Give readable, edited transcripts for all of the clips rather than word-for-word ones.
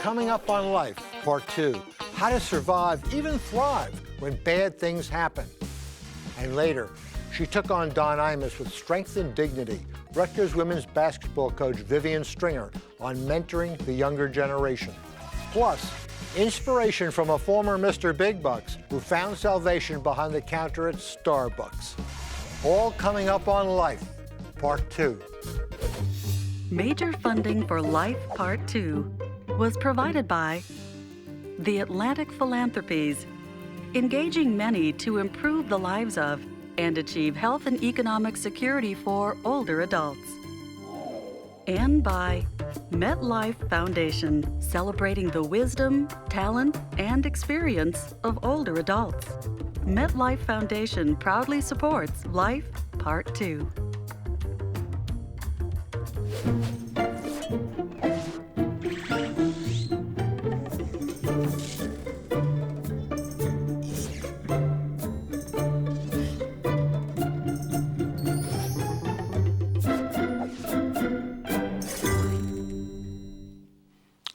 Coming up on Life, Part 2, how to survive, even thrive, when bad things happen. And later, she took on Don Imus with strength and dignity. Rutgers women's basketball coach Vivian Stringer on mentoring the younger generation. Plus, inspiration from a former Mr. Big Bucks who found salvation behind the counter at Starbucks. All coming up on Life, Part 2. Major funding for Life Part 2 was provided by the Atlantic Philanthropies, engaging many to improve the lives of and achieve health and economic security for older adults. And by MetLife Foundation, celebrating the wisdom, talent, and experience of older adults. MetLife Foundation proudly supports Life Part 2.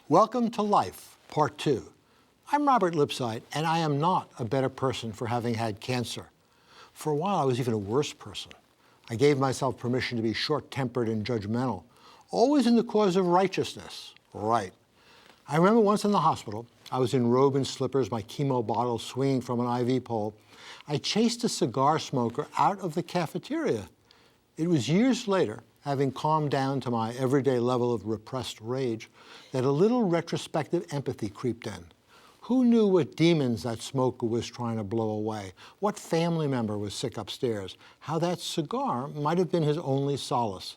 Welcome to Life, Part 2. I'm Robert Lipsyte, and I am not a better person for having had cancer. For a while, I was even a worse person. I gave myself permission to be short-tempered and judgmental, always in the cause of righteousness. Right. I remember once in the hospital, I was in robe and slippers, my chemo bottle swinging from an IV pole. I chased a cigar smoker out of the cafeteria. It was years later, having calmed down to my everyday level of repressed rage, that a little retrospective empathy creeped in. Who knew what demons that smoker was trying to blow away? What family member was sick upstairs? How that cigar might have been his only solace?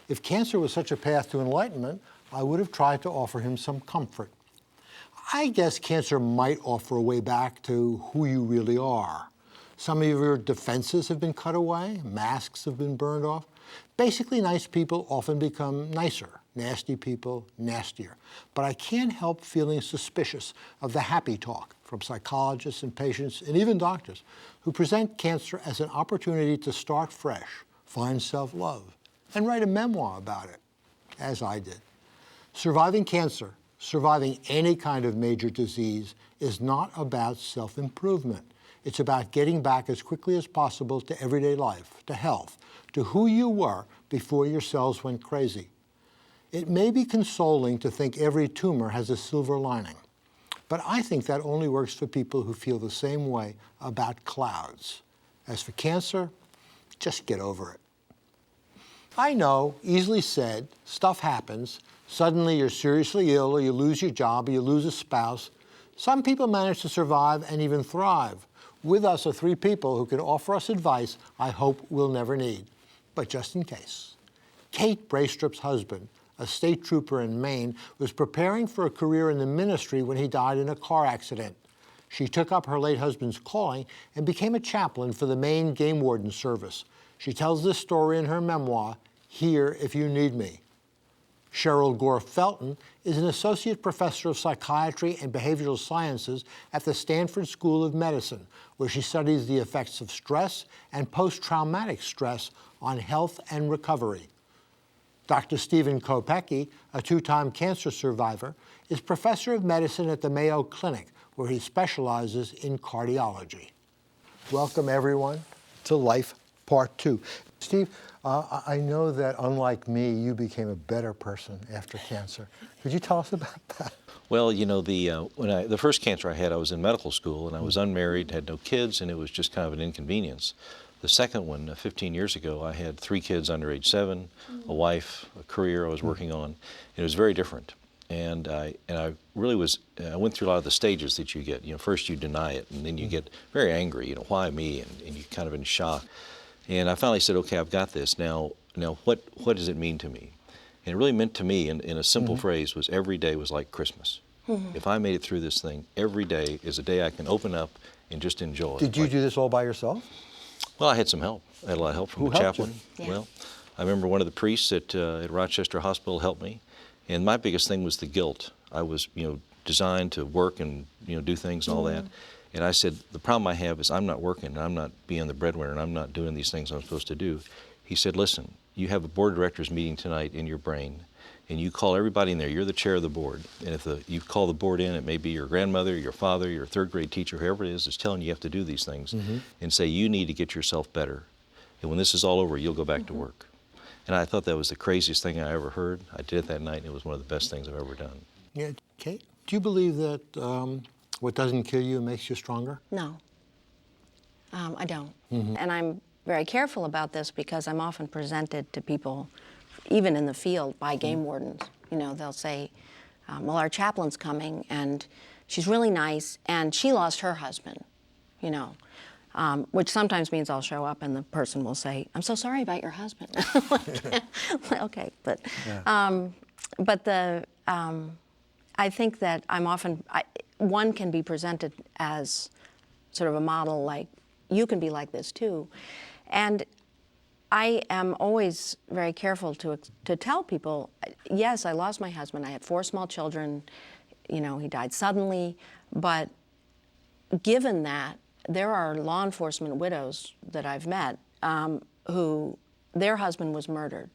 If cancer was such a path to enlightenment, I would have tried to offer him some comfort. I guess cancer might offer a way back to who you really are. Some of your defenses have been cut away, masks have been burned off. Basically, nice people often become nicer, nasty people nastier. But I can't help feeling suspicious of the happy talk from psychologists and patients and even doctors who present cancer as an opportunity to start fresh, find self-love, and write a memoir about it, as I did. Surviving cancer, surviving any kind of major disease, is not about self-improvement. It's about getting back as quickly as possible to everyday life, to health, to who you were before your cells went crazy. It may be consoling to think every tumor has a silver lining, but I think that only works for people who feel the same way about clouds. As for cancer, just get over it. I know, easily said, stuff happens. Suddenly you're seriously ill, or you lose your job, or you lose a spouse. Some people manage to survive and even thrive. With us are three people who can offer us advice I hope we'll never need, but just in case. Kate Braestrup's husband, a state trooper in Maine, was preparing for a career in the ministry when he died in a car accident. She took up her late husband's calling and became a chaplain for the Maine Game Warden Service. She tells this story in her memoir, Here If You Need Me. Cheryl Gore Felton is an associate professor of psychiatry and behavioral sciences at the Stanford School of Medicine, where she studies the effects of stress and post-traumatic stress on health and recovery. Dr. Stephen Kopecky, a two-time cancer survivor, is professor of medicine at the Mayo Clinic, where he specializes in cardiology. Welcome, everyone, to Life Part 2. Steve, I know that, unlike me, you became a better person after cancer. Could you tell us about that? Well, you know, the first cancer I had, I was in medical school, and I was unmarried, had no kids, and it was just kind of an inconvenience. The second one, 15 years ago, I had 3 kids under age 7, a wife, a career I was working on. It was very different. And I really was, I went through a lot of the stages that you get. You know, first you deny it, and then you get very angry, you know, why me? And you're kind of in shock. And I finally said, okay, I've got this. Now what does it mean to me? And it really meant to me, in a simple phrase, was every day was like Christmas. If I made it through this thing, every day is a day I can open up and just enjoy. Did you do this all by yourself? Well, I had some help. I had a lot of help from Who the helped chaplain. you? Yeah. Well, I remember one of the priests at Rochester Hospital helped me. And my biggest thing was the guilt. I was, designed to work and, do things and all that. And I said, the problem I have is I'm not working, and I'm not being the breadwinner, and I'm not doing these things I'm supposed to do. He said, listen, you have a board of directors meeting tonight in your brain, and you call everybody in there, you're the chair of the board, and if you call the board in, it may be your grandmother, your father, your third grade teacher, whoever it is telling you you have to do these things, and say you need to get yourself better. And when this is all over, you'll go back to work. And I thought that was the craziest thing I ever heard. I did it that night, and it was one of the best things I've ever done. Yeah, Kate, do you believe that what doesn't kill you makes you stronger? No, I don't. And I'm very careful about this because I'm often presented to people, even in the field, by game wardens. You know, they'll say, well, our chaplain's coming, and she's really nice, and she lost her husband, you know. Which sometimes means I'll show up and the person will say, I'm so sorry about your husband. Okay, but I think that I'm often, one can be presented as sort of a model, like, you can be like this too. And I am always very careful to tell people, yes, I lost my husband. I had 4 small children. You know, he died suddenly. But given that, there are law enforcement widows that I've met who their husband was murdered.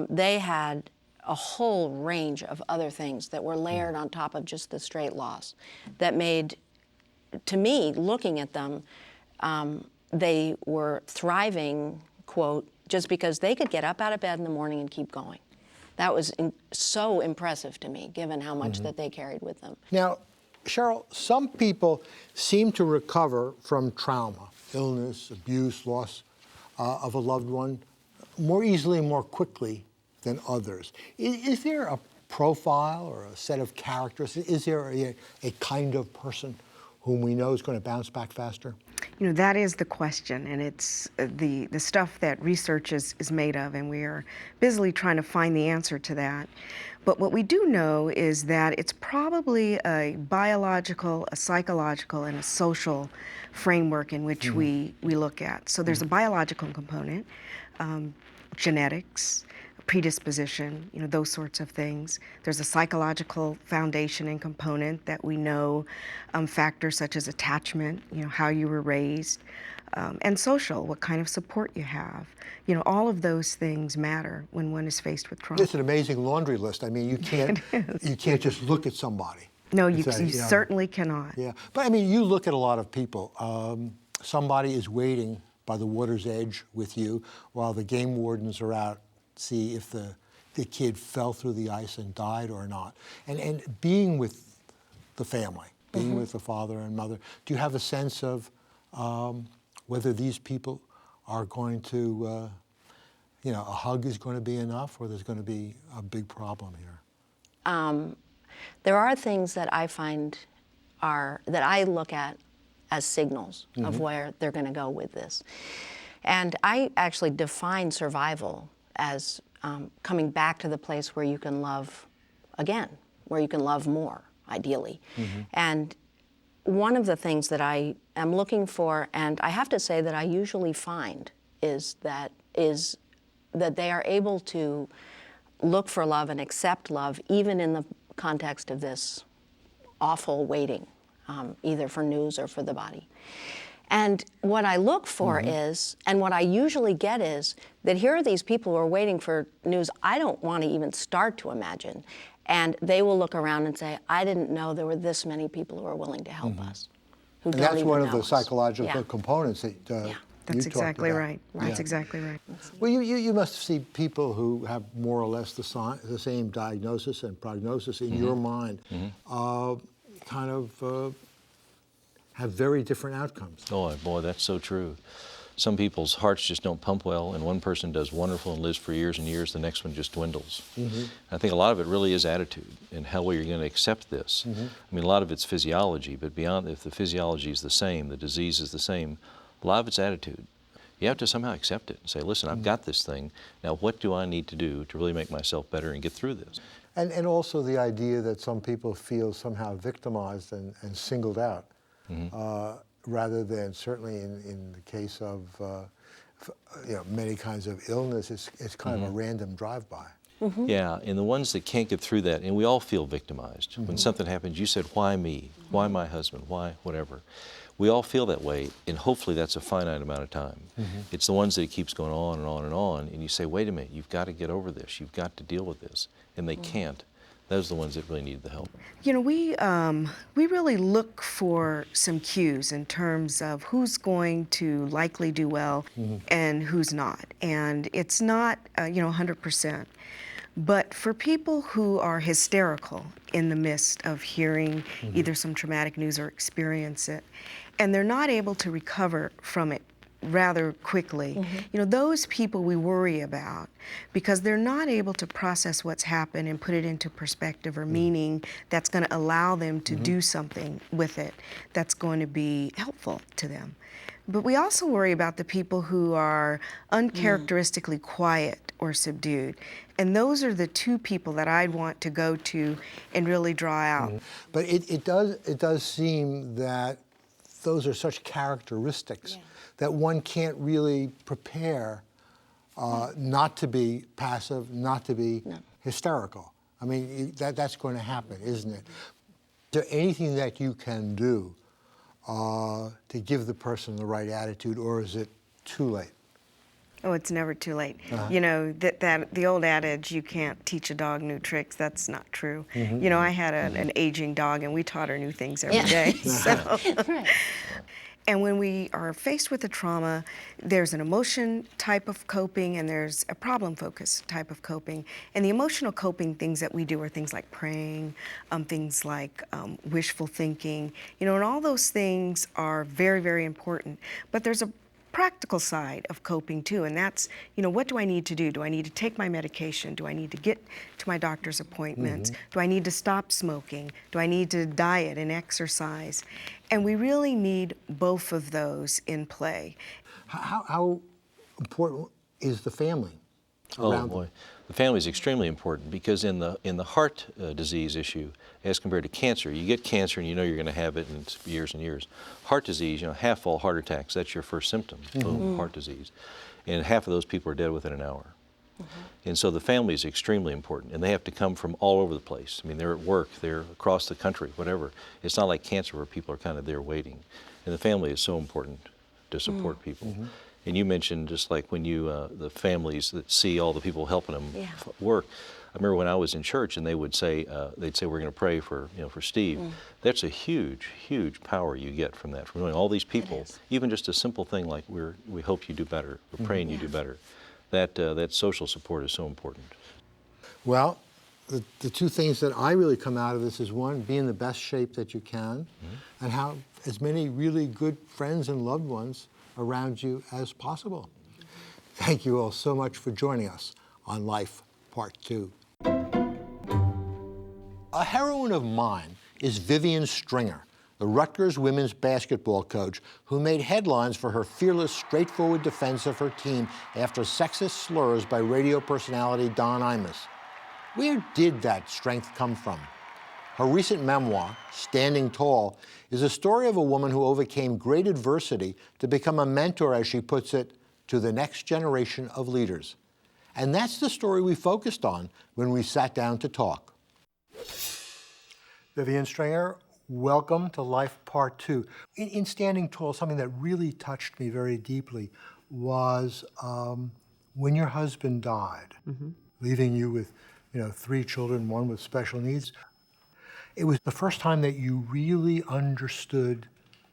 They had a whole range of other things that were layered on top of just the straight loss that made, to me, looking at them, they were thriving, quote, just because they could get up out of bed in the morning and keep going. That was so impressive to me, given how much that they carried with them. Now, Cheryl, some people seem to recover from trauma, illness, abuse, loss of a loved one more easily, more quickly than others. Is there a profile or a set of characters? Is there a kind of person whom we know is going to bounce back faster? You know, that is the question, and it's the stuff that research is made of, and we are busily trying to find the answer to that. But what we do know is that it's probably a biological, a psychological, and a social framework in which we look at. So there's a biological component, genetics, predisposition, you know, those sorts of things. There's a psychological foundation and component that we know, factors such as attachment, you know, how you were raised, and social, what kind of support you have. You know, all of those things matter when one is faced with trauma. It's an amazing laundry list. I mean, you can't just look at somebody. No, and you say, certainly cannot. Yeah, but I mean, you look at a lot of people. Somebody is waiting by the water's edge with you while the game wardens are out, see if the kid fell through the ice and died or not. And being with the family, being with the father and mother, do you have a sense of whether these people are going to, you know, a hug is going to be enough, or there's going to be a big problem here? There are things that I find that I look at as signals of where they're going to go with this. And I actually define survival as coming back to the place where you can love again, where you can love more, ideally. And one of the things that I am looking for, and I have to say that I usually find, is that they are able to look for love and accept love, even in the context of this awful waiting, either for news or for the body. And what I look for is, and what I usually get is, that here are these people who are waiting for news I don't want to even start to imagine. And they will look around and say, I didn't know there were this many people who are willing to help us. Who And don't that's even one of know the us. psychological Yeah. components that That's you exactly talked about. right. That's exactly right. Well, you must see people who have more or less the same diagnosis and prognosis in your mind, kind of have very different outcomes. Oh, boy, that's so true. Some people's hearts just don't pump well, and one person does wonderful and lives for years and years, the next one just dwindles. I think a lot of it really is attitude and how well you're going to accept this. I mean, a lot of it's physiology, but beyond, if the physiology is the same, the disease is the same, a lot of it's attitude. You have to somehow accept it and say, listen, I've got this thing. Now, what do I need to do to really make myself better and get through this? And also the idea that some people feel somehow victimized and singled out, rather than, certainly in the case of many kinds of illness, it's kind of a random drive-by. Yeah, and the ones that can't get through that, and we all feel victimized. When something happens, you said, why me? Why my husband? Why whatever? We all feel that way, and hopefully that's a finite amount of time. It's the ones that it keeps going on and on and on, and you say, wait a minute, you've got to get over this, you've got to deal with this, and they can't. Those are the ones that really need the help. You know, we really look for some cues in terms of who's going to likely do well and who's not. And it's not, 100%. But for people who are hysterical in the midst of hearing either some traumatic news or experience it, and they're not able to recover from it rather quickly, those people we worry about because they're not able to process what's happened and put it into perspective or meaning that's going to allow them to do something with it that's going to be helpful to them. But we also worry about the people who are uncharacteristically quiet or subdued. And those are the two people that I'd want to go to and really draw out. But it does seem that those are such characteristics that one can't really prepare not to be passive, not to be hysterical. I mean, that's going to happen, isn't it? Is there anything that you can do to give the person the right attitude, or is it too late? Oh, it's never too late. You know, that the old adage, you can't teach a dog new tricks, that's not true. You know, I had an aging dog, and we taught her new things every day. So. And when we are faced with a trauma, there's an emotion type of coping and there's a problem focused type of coping. And the emotional coping things that we do are things like praying, things like wishful thinking, and all those things are very, very important. But there's a practical side of coping too, and that's, what do I need to do? Do I need to take my medication? Do I need to get to my doctor's appointments? Do I need to stop smoking? Do I need to diet and exercise? And we really need both of those in play. How important is the family around them? The family is extremely important because in the heart disease issue, as compared to cancer, you get cancer and you know you're going to have it in years and years. Heart disease, half all heart attacks, that's your first symptom, boom, heart disease. And half of those people are dead within an hour. And so the family is extremely important, and they have to come from all over the place. I mean, they're at work, they're across the country, whatever. It's not like cancer where people are kind of there waiting. And the family is so important to support people. And you mentioned just like when you, the families that see all the people helping them work. I remember when I was in church and they would say, we're going to pray for, for Steve. That's a huge, huge power you get from that, from knowing all these people. Even just a simple thing like we hope you do better, we're praying you do better. That social support is so important. Well, the two things that I really come out of this is one, be in the best shape that you can, and have as many really good friends and loved ones around you as possible. Thank you all so much for joining us on Life Part 2. A heroine of mine is Vivian Stringer, the Rutgers women's basketball coach who made headlines for her fearless, straightforward defense of her team after sexist slurs by radio personality Don Imus. Where did that strength come from? Her recent memoir, Standing Tall, is a story of a woman who overcame great adversity to become a mentor, as she puts it, to the next generation of leaders. And that's the story we focused on when we sat down to talk. Vivian Stringer, welcome to Life Part 2. In Standing Tall, something that really touched me very deeply was when your husband died, leaving you with 3 children, one with special needs. It was the first time that you really understood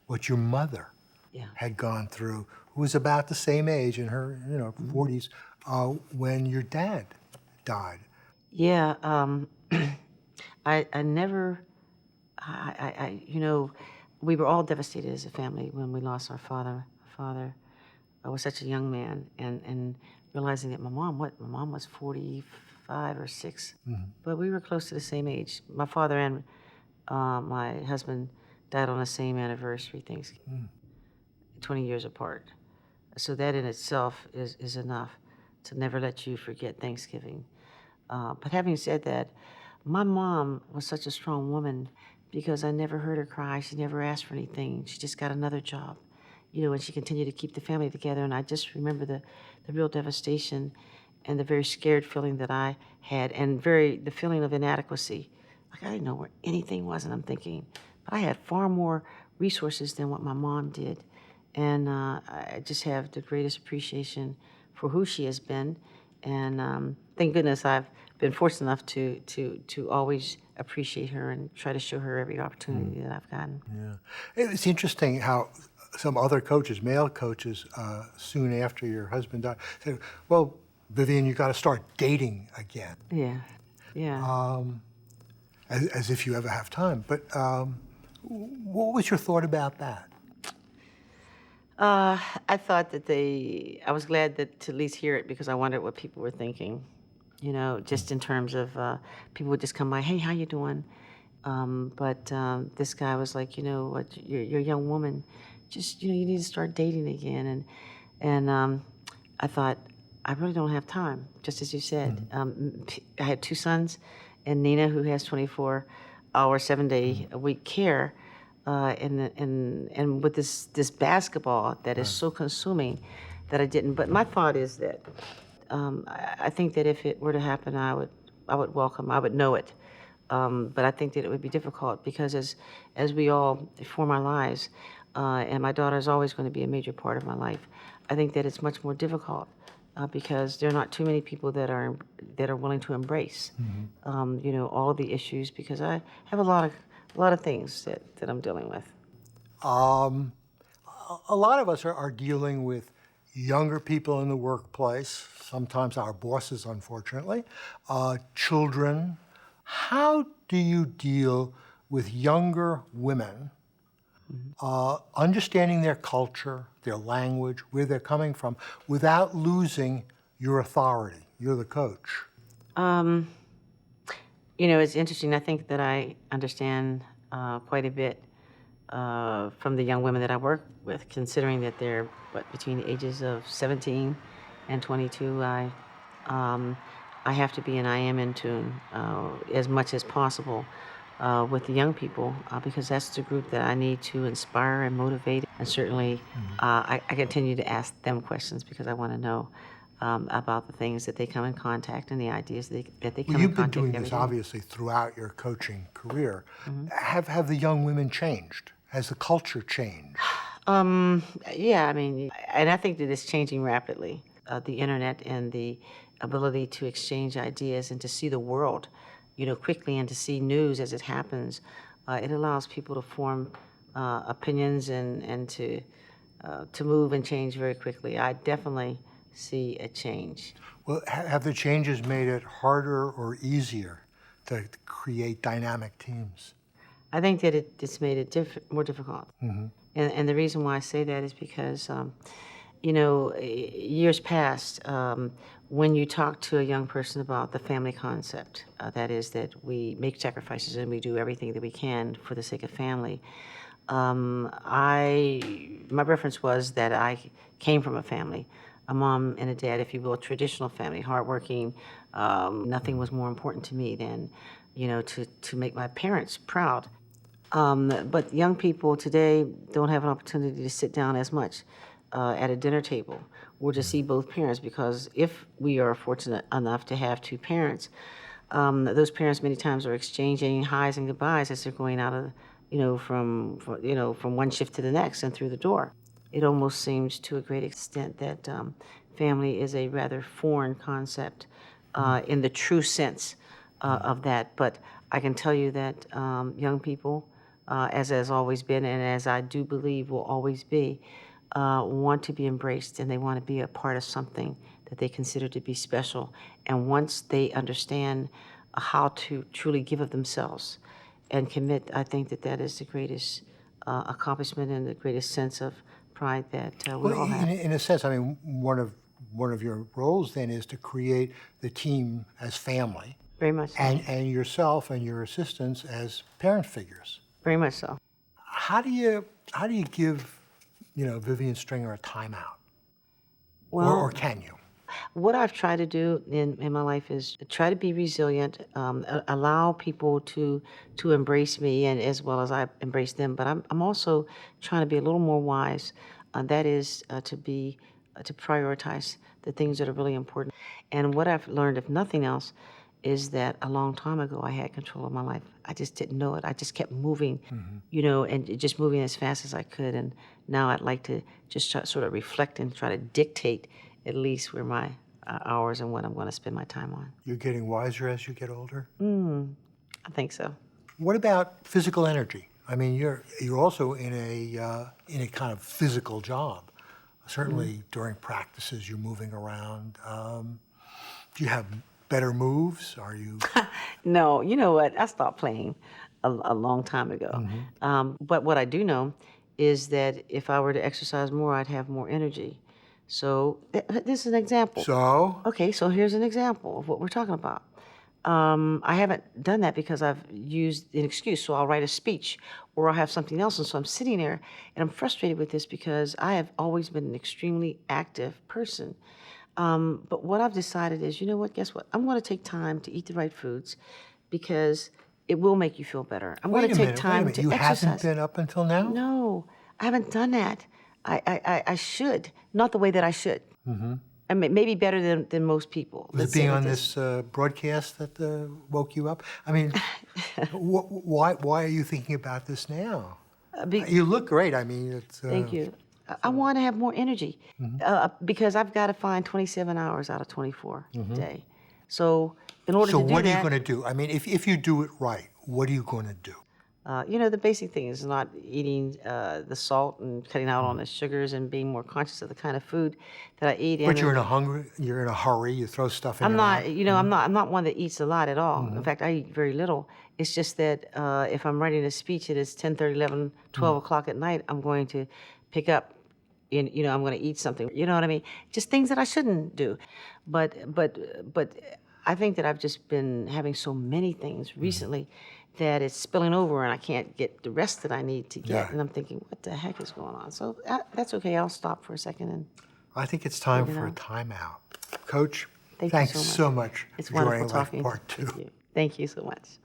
what your mother had gone through, who was about the same age, in her 40s, when your dad died. Yeah, I never, we were all devastated as a family when we lost our father. Father was such a young man, and realizing that my mom was 45 or 6, but we were close to the same age. My father and my husband died on the same anniversary, Thanksgiving, 20 years apart. So that in itself is enough to never let you forget Thanksgiving. But having said that, my mom was such a strong woman because I never heard her cry. She never asked for anything. She just got another job, and she continued to keep the family together. And I just remember the real devastation and the very scared feeling that I had, and the feeling of inadequacy. Like I didn't know where anything was, and I'm thinking, but I had far more resources than what my mom did. And I just have the greatest appreciation for who she has been. And thank goodness I've been fortunate enough to always appreciate her and try to show her every opportunity that I've gotten. Yeah. It's interesting how some other coaches, male coaches, soon after your husband died, said, well, Vivian, you got to start dating again, Yeah, yeah. as if you ever have time. But what was your thought about that? I thought that I was glad that to at least hear it because I wondered what people were thinking, you know, just in terms of people would just come by, hey, how you doing? But this guy was like, you know, what, you're a young woman, just, you know, you need to start dating again. And I thought, I really don't have time, just as you said. I had 2 sons, and Nina, who has 24-hour, 7-day-a-week care, and with this basketball that is so consuming that I didn't. But my thought is that I think that if it were to happen, I would welcome, I would know it. But I think that it would be difficult because as we all form our lives, and my daughter is always going to be a major part of my life, I think that it's much more difficult because there are not too many people that are willing to embrace, you know, all of the issues because I have a lot of things that I'm dealing with. A lot of us are dealing with younger people in the workplace, sometimes our bosses, unfortunately, children. How do you deal with younger women, understanding their culture, their language, where they're coming from, without losing your authority? You're the coach. You know, it's interesting. I think that I understand quite a bit from the young women that I work with, considering that they're between the ages of 17 and 22. I have to be and I am in tune as much as possible with the young people because that's the group that I need to inspire and motivate. And certainly I continue to ask them questions because I want to know about the things that they come in contact and the ideas that they come Well, in you've been contact doing every this day. obviously throughout your coaching career. Have the young women changed? Has the culture changed? Yeah, I mean, and I think that it's changing rapidly. The internet and the ability to exchange ideas and to see the world, you know, quickly and to see news as it happens, it allows people to form opinions and to move and change very quickly. I definitely see a change. Well, have the changes made it harder or easier to create dynamic teams? I think that it's made it more difficult. And the reason why I say that is because, you know, years past, when you talk to a young person about the family concept, that is that we make sacrifices and we do everything that we can for the sake of family, my reference was that I came from a family, a mom and a dad, if you will, traditional family, hardworking. Nothing was more important to me than, you know, to make my parents proud. But young people today don't have an opportunity to sit down as much at a dinner table or to see both parents because if we are fortunate enough to have 2 parents, those parents many times are exchanging highs and goodbyes as they're going out of, you know, from one shift to the next and through the door. It almost seems to a great extent that family is a rather foreign concept in the true sense of that. But I can tell you that young people, as has always been and as I do believe will always be, want to be embraced and they want to be a part of something that they consider to be special. And once they understand how to truly give of themselves and commit, I think that is the greatest accomplishment and the greatest sense of pride that we all have. In a sense, I mean, one of your roles then is to create the team as family. Very much so. And yourself and your assistants as parent figures. Very much so. How do you give, you know, Vivian Stringer a timeout? Well, or can you? What I've tried to do in my life is try to be resilient, allow people to embrace me, and as well as I embrace them. But I'm also trying to be a little more wise. That is to prioritize the things that are really important. And what I've learned, if nothing else, is that a long time ago I had control of my life. I just didn't know it. I just kept moving, you know, and just moving as fast as I could. And now I'd like to just sort of reflect and try to dictate at least where my hours and what I'm going to spend my time on. You're getting wiser as you get older? I think so. What about physical energy? I mean, you're also in a kind of physical job. Certainly during practices, you're moving around. Do you have better moves? Are you? No, you know what? I stopped playing a long time ago. But what I do know is that if I were to exercise more, I'd have more energy. So this is an example. So? Okay, so here's an example of what we're talking about. I haven't done that because I've used an excuse. So I'll write a speech or I'll have something else. And so I'm sitting there and I'm frustrated with this because I have always been an extremely active person. But what I've decided is, you know what, guess what? I'm going to take time to eat the right foods because it will make you feel better. I'm going to take time to you exercise. haven't been up until now? No, I haven't done that. I should, not the way that I should. I mean, maybe better than most people. Was it being on this broadcast that woke you up? I mean, why are you thinking about this now? You look great. I mean, it's. Thank you. I want to have more energy because I've got to find 27 hours out of 24 a day. So in order to do that. So what are you going to do? I mean, if you do it right, what are you going to do? You know, the basic thing is not eating the salt and cutting out on the sugars and being more conscious of the kind of food that I eat. But you're in a hurry. You throw stuff in. I'm not. You know, I'm not one that eats a lot at all. In fact, I eat very little. It's just that if I'm writing a speech, it is 10:30, 11, 12 o'clock at night. I'm going to pick up. I'm going to eat something. You know what I mean? Just things that I shouldn't do. But I think that I've just been having so many things recently that it's spilling over and I can't get the rest that I need to get. Yeah. And I'm thinking, what the heck is going on? So that's okay. I'll stop for a second. And I think it's time for a timeout. Coach, thanks so much. It's for wonderful joining Life talking. Part 2. Thank you so much.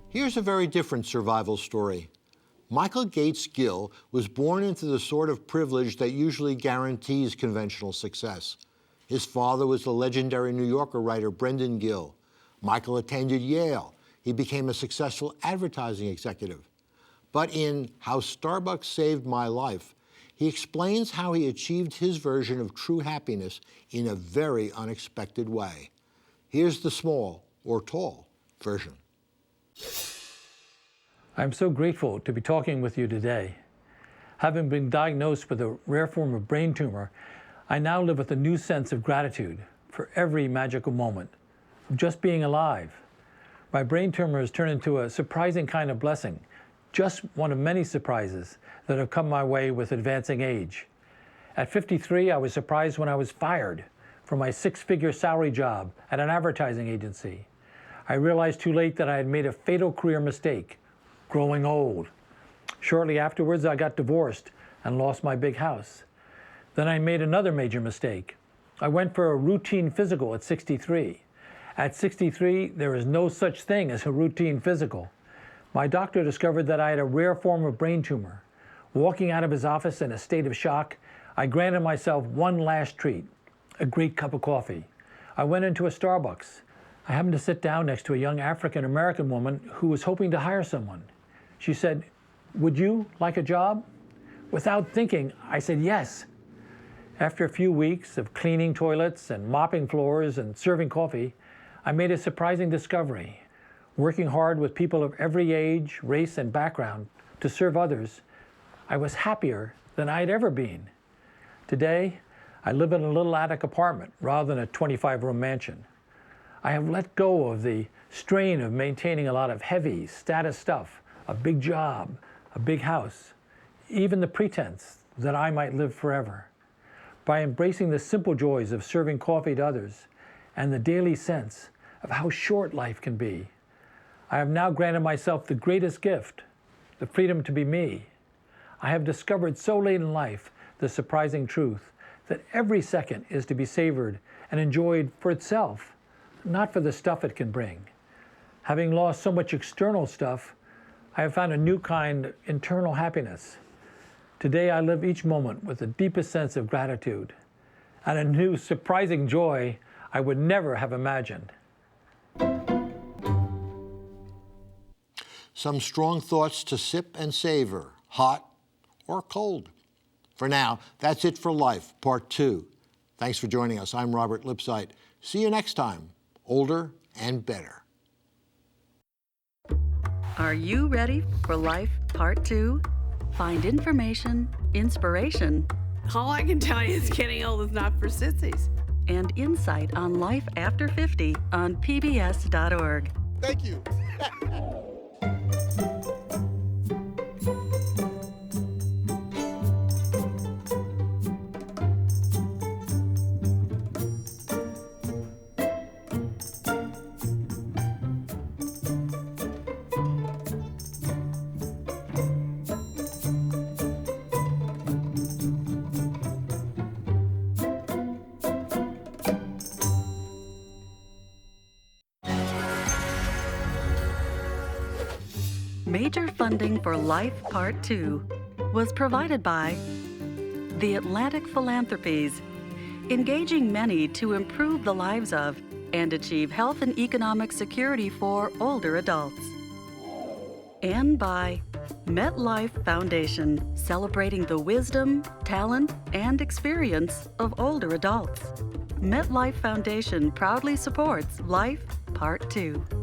Here's a very different survival story. Michael Gates Gill was born into the sort of privilege that usually guarantees conventional success. His father was the legendary New Yorker writer Brendan Gill. Michael attended Yale. He became a successful advertising executive. But in How Starbucks Saved My Life, he explains how he achieved his version of true happiness in a very unexpected way. Here's the small or tall version. I'm so grateful to be talking with you today. Having been diagnosed with a rare form of brain tumor, I now live with a new sense of gratitude for every magical moment of just being alive. My brain tumor has turned into a surprising kind of blessing, just one of many surprises that have come my way with advancing age. At 53, I was surprised when I was fired from my 6-figure salary job at an advertising agency. I realized too late that I had made a fatal career mistake, growing old. Shortly afterwards, I got divorced and lost my big house. Then I made another major mistake. I went for a routine physical at 63. At 63, there is no such thing as a routine physical. My doctor discovered that I had a rare form of brain tumor. Walking out of his office in a state of shock, I granted myself one last treat, a great cup of coffee. I went into a Starbucks. I happened to sit down next to a young African-American woman who was hoping to hire someone. She said, "Would you like a job?" Without thinking, I said yes. After a few weeks of cleaning toilets and mopping floors and serving coffee, I made a surprising discovery. Working hard with people of every age, race, and background to serve others, I was happier than I had ever been. Today, I live in a little attic apartment rather than a 25-room mansion. I have let go of the strain of maintaining a lot of heavy status stuff, a big job, a big house, even the pretense that I might live forever. By embracing the simple joys of serving coffee to others and the daily sense of how short life can be, I have now granted myself the greatest gift, the freedom to be me. I have discovered so late in life the surprising truth that every second is to be savored and enjoyed for itself, not for the stuff it can bring. Having lost so much external stuff, I have found a new kind of internal happiness. Today I live each moment with the deepest sense of gratitude and a new surprising joy I would never have imagined. Some strong thoughts to sip and savor, hot or cold. For now, that's it for Life, Part 2. Thanks for joining us. I'm Robert Lipsyte. See you next time, older and better. Are you ready for Life Part 2? Find information, inspiration, All I can tell you is getting old is not for sissies. and insight on life after 50 on PBS.org. Thank you. Major funding for Life Part 2 was provided by the Atlantic Philanthropies, engaging many to improve the lives of and achieve health and economic security for older adults. And by MetLife Foundation, celebrating the wisdom, talent, and experience of older adults. MetLife Foundation proudly supports Life Part 2.